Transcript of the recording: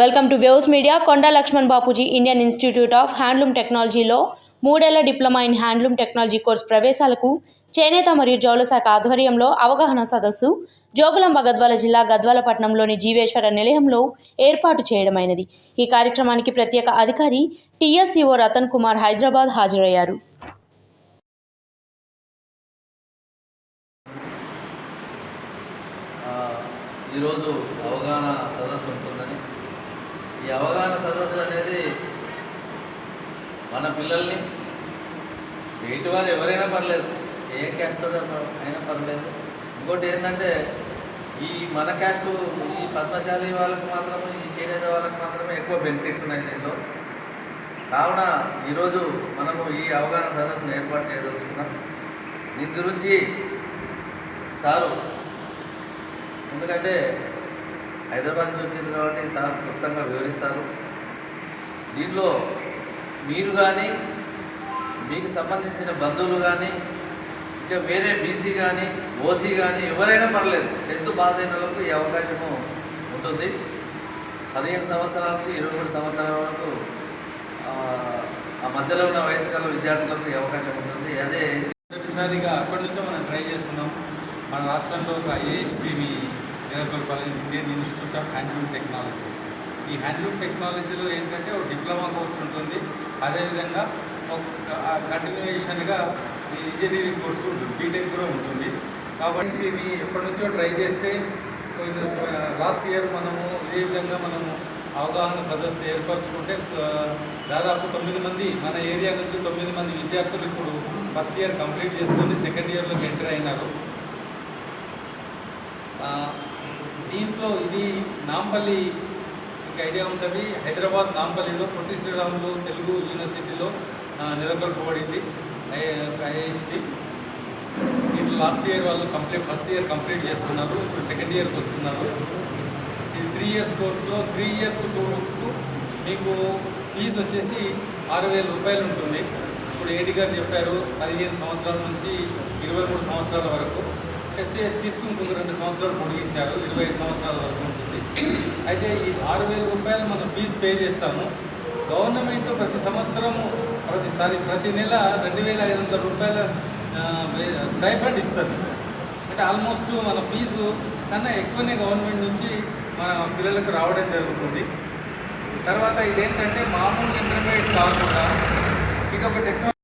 Welcome to waves media. Konda Laxman Bapuji Indian institute of handloom టెక్నాలజీలో 3 ఏళ్ల diploma in handloom technology course ప్రవేశాలకు చేనేత మరియు జౌళ శాఖ ఆధ్వర్యంలో అవగాహన సదస్సు జోగులాంబ గద్వాల జిల్లా గద్వాల పట్టణంలోని జీవేశ్వర నిలయంలో ఏర్పాటు చేయడమైనది. ఈ కార్యక్రమానికి ప్రత్యేక అధికారి టీఎస్సీఓ రతన్ కుమార్ హైదరాబాద్ హాజరయ్యారు. ఈరోజు అవగాహన సదస్సు ఉంటుందని, ఈ అవగాహన సదస్సు అనేది మన పిల్లల్ని ఎయిట్ వారు ఎవరైనా పర్లేదు, ఏ క్యాస్ట్ అయినా పర్లేదు. ఇంకోటి ఏంటంటే ఈ మన క్యాస్ట్ ఈ పద్మశాలి వాళ్ళకు మాత్రమే, ఈ చేనేత వాళ్ళకు మాత్రమే ఎక్కువ బెనిఫిట్స్ ఉన్నాయి దీంట్లో. కావున ఈరోజు మనము ఈ అవగాహన సదస్సును ఏర్పాటు చేయదలుచుకున్నాం. దీని గురించి సారు, ఎందుకంటే హైదరాబాద్ నుంచి వచ్చింది కాబట్టి సార్ క్లుప్తంగా వివరిస్తారు. దీనిలో మీరు కానీ, మీకు సంబంధించిన బంధువులు కానీ, ఇంకా వేరే బీసీ కానీ, ఓసీ కానీ ఎవరైనా పర్లేదు, 10th పాస్ అయిన వాళ్ళకు ఈ అవకాశము ఉంటుంది. 15 సంవత్సరాల నుంచి 23 సంవత్సరాల వరకు ఆ మధ్యలో ఉన్న వయసు గల విద్యార్థులకు ఈ అవకాశం ఉంటుంది. అదే మొదటిసారిగా అప్పటి నుంచో మనం ట్రై చేస్తున్నాం. మన రాష్ట్రంలో ఒక ఐహెచ్టీని నెలకొల్పాలి, Indian institute of handloom technology. ఈ హ్యాండ్లూమ్ టెక్నాలజీలో ఏంటంటే ఒక డిప్లొమా కోర్స్ ఉంటుంది, అదేవిధంగా ఒక కంటిన్యూషన్గా ఈ ఇంజనీరింగ్ కోర్సు బీటెక్ కూడా ఉంటుంది. కాబట్టి ఇది ఎప్పటి నుంచో ట్రై చేస్తే లాస్ట్ ఇయర్ మనము ఇదే విధంగా మనము అవగాహన సదస్సు ఏర్పరచుకుంటే దాదాపు 9 మంది మన ఏరియా నుంచి 9 మంది విద్యార్థులు ఇప్పుడు ఫస్ట్ ఇయర్ కంప్లీట్ చేసుకొని సెకండ్ ఇయర్లోకి ఎంటర్ అయినారు. దీంట్లో ఇది నాంపల్లి, మీకు ఐడియా ఉంటుంది, హైదరాబాద్ నాంపల్లిలో పొట్టి శ్రీరాములు తెలుగు యూనివర్సిటీలో నెలకొల్పబడింది ఐఐహెచ్టీ. దీంట్లో లాస్ట్ ఇయర్ వాళ్ళు ఫస్ట్ ఇయర్ కంప్లీట్ చేస్తున్నారు, ఇప్పుడు సెకండ్ ఇయర్కి వస్తున్నారు. ఇది 3 years కోర్సులో 3 years కోర్సుకు మీకు ఫీజు వచ్చేసి 6,000 రూపాయలు ఉంటుంది. ఇప్పుడు ఏడీ గారు చెప్పారు 15 సంవత్సరాల నుంచి 23 సంవత్సరాల వరకు. ఎస్సీ ఎస్టీస్కి ఇంకొక 2 సంవత్సరాలు పొడిగించారు, 25 సంవత్సరాల వరకు ఉంటుంది. అయితే ఈ 6,000 రూపాయలు మనం ఫీజు పే చేస్తాము. గవర్నమెంట్ ప్రతి సంవత్సరము ప్రతి నెల 2,500 రూపాయల స్టైఫండ్ ఇస్తుంది. అంటే ఆల్మోస్ట్ మన ఫీజు కన్నా ఎక్కువనే గవర్నమెంట్ నుంచి మన పిల్లలకు రావడం జరుగుతుంది. తర్వాత ఇదేంటంటే మామూలు ఇంటర్మీడియట్ కాకుండా ఇది ఒక టెక్నాలజీ